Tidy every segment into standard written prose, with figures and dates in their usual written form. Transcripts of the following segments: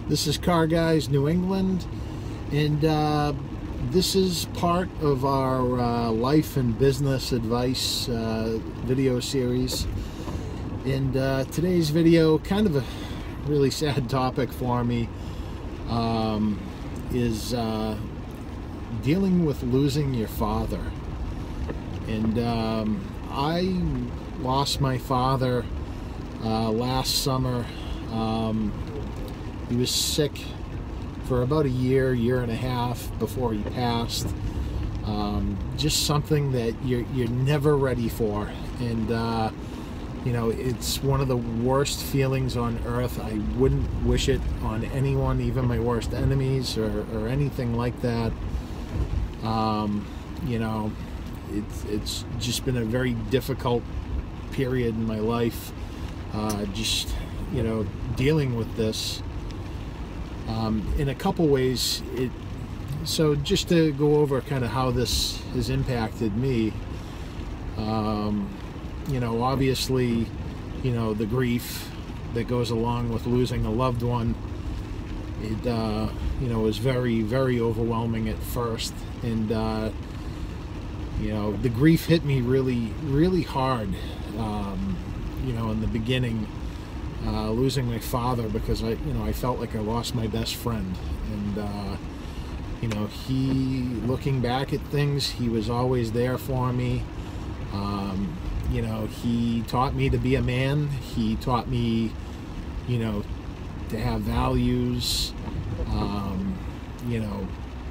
This is Car Guys New England, and this is part of our life and business advice video series. And today's video, kind of a really sad topic for me, is dealing with losing your father. And I lost my father last summer. He was sick for about a year and a half before he passed. Just something that you're never ready for, and you know, it's one of the worst feelings on earth. I wouldn't wish it on anyone, even my worst enemies or anything like that. You know, it's just been a very difficult period in my life, just, you know, dealing with this. In a couple ways. So just to go over kind of how this has impacted me, you know, obviously, you know, the grief that goes along with losing a loved one, it you know, was very, very overwhelming at first. And you know, the grief hit me really, really hard, you know, in the beginning, losing my father, because I felt like I lost my best friend. And you know, looking back at things, he was always there for me. You know, he taught me to be a man. He taught me, you know, to have values, you know,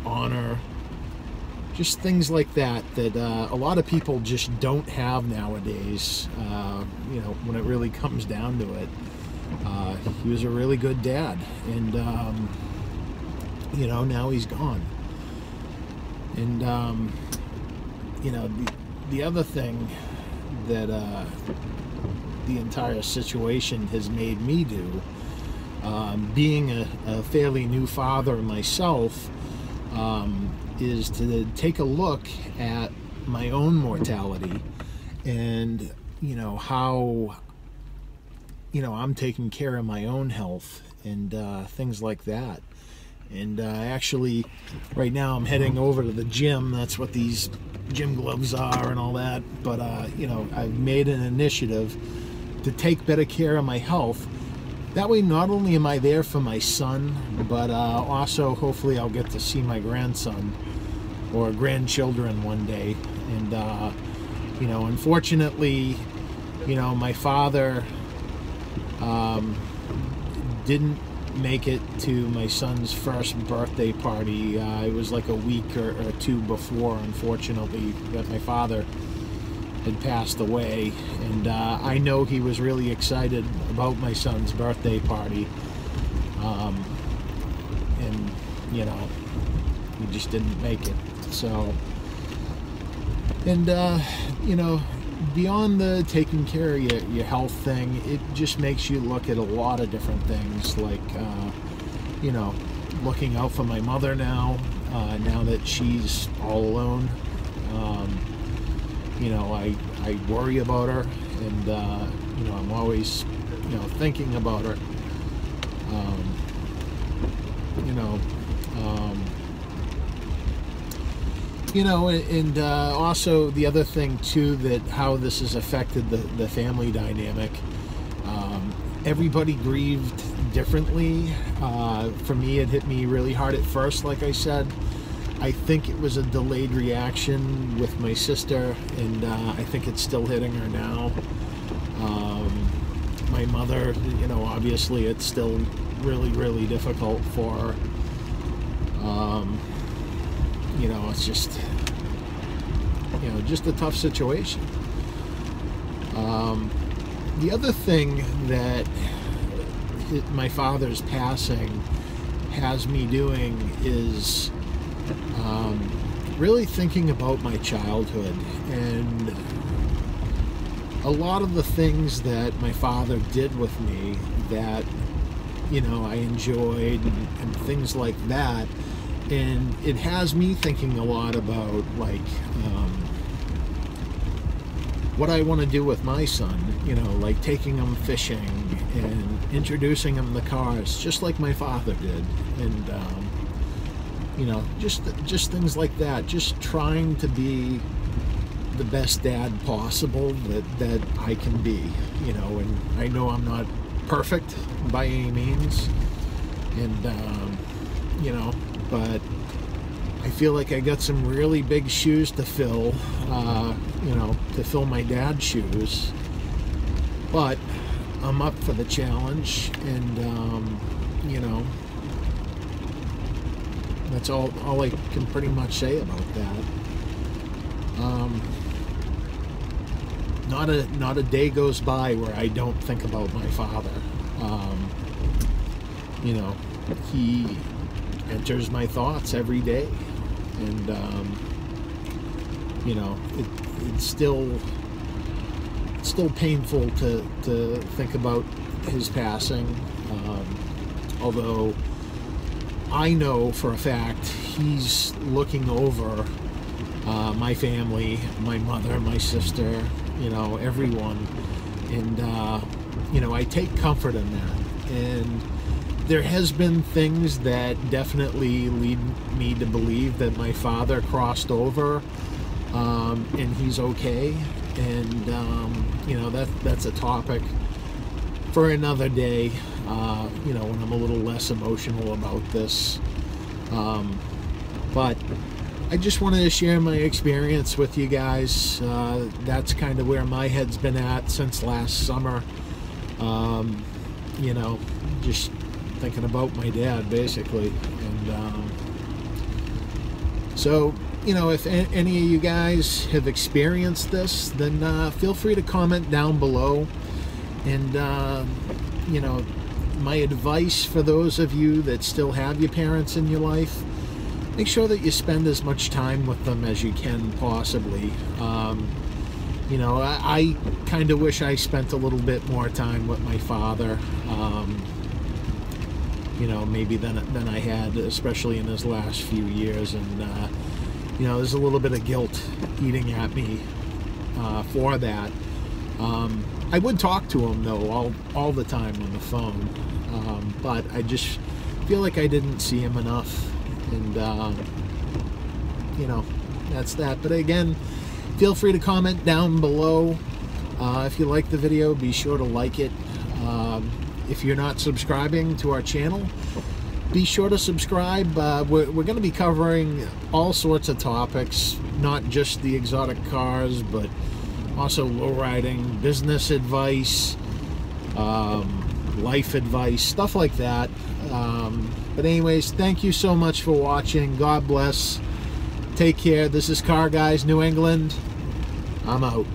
honor, just things like that a lot of people just don't have nowadays, you know, when it really comes down to it. He was a really good dad, and you know, now he's gone. And you know, the other thing that the entire situation has made me do, being a fairly new father myself, is to take a look at my own mortality, and you know, how, you know, I'm taking care of my own health and things like that. And actually, right now I'm heading over to the gym. That's what these gym gloves are and all that. But you know, I've made an initiative to take better care of my health. That way, not only am I there for my son, but also hopefully I'll get to see my grandson or grandchildren one day. And you know, unfortunately, you know, my father didn't make it to my son's first birthday party. It was like a week or two before, unfortunately, that my father had passed away. And I know he was really excited about my son's birthday party, and you know, he just didn't make it. So, and you know, beyond the taking care of your health thing, it just makes you look at a lot of different things, like you know, looking out for my mother now, now that she's all alone. You know, I worry about her, and you know, I'm always, you know, thinking about her. You know, you know, and also the other thing too, that how this has affected the family dynamic. Everybody grieved differently. For me, it hit me really hard at first, like I said. I think it was a delayed reaction with my sister, and I think it's still hitting her now. My mother, you know, obviously it's still really, really difficult for her. You know, it's just, you know, just a tough situation. The other thing that my father's passing has me doing is really thinking about my childhood, and a lot of the things that my father did with me that, you know, I enjoyed, and things like that. And it has me thinking a lot about, like, what I want to do with my son, you know, like taking him fishing and introducing him to cars, just like my father did. And you know, just things like that. Just trying to be the best dad possible that I can be. You know, and I know I'm not perfect by any means, and you know, but I feel like I got some really big shoes to fill, you know, to fill my dad's shoes. But I'm up for the challenge, and you know, that's all I can pretty much say about that. Not a day goes by where I don't think about my father. You know, he enters my thoughts every day, and you know, it's still painful to think about his passing, although I know for a fact he's looking over my family, my mother, my sister, you know, everyone, and you know, I take comfort in that. And there has been things that definitely lead me to believe that my father crossed over, and he's okay. And you know, that's a topic for another day, you know, when I'm a little less emotional about this. But I just wanted to share my experience with you guys. That's kind of where my head's been at since last summer. You know, just thinking about my dad, basically. And so, you know, if any of you guys have experienced this, then feel free to comment down below. And you know, my advice for those of you that still have your parents in your life, make sure that you spend as much time with them as you can possibly. You know, I kind of wish I spent a little bit more time with my father, you know, maybe than I had, especially in his last few years. And you know, there's a little bit of guilt eating at me for that. I would talk to him though all the time on the phone, but I just feel like I didn't see him enough. And you know, that's that. But again, feel free to comment down below. If you like the video, be sure to like it. If you're not subscribing to our channel, be sure to subscribe. We're going to be covering all sorts of topics, not just the exotic cars, but also lowriding, business advice, life advice, stuff like that. But anyways, thank you so much for watching. God bless. Take care. This is Car Guys New England. I'm out.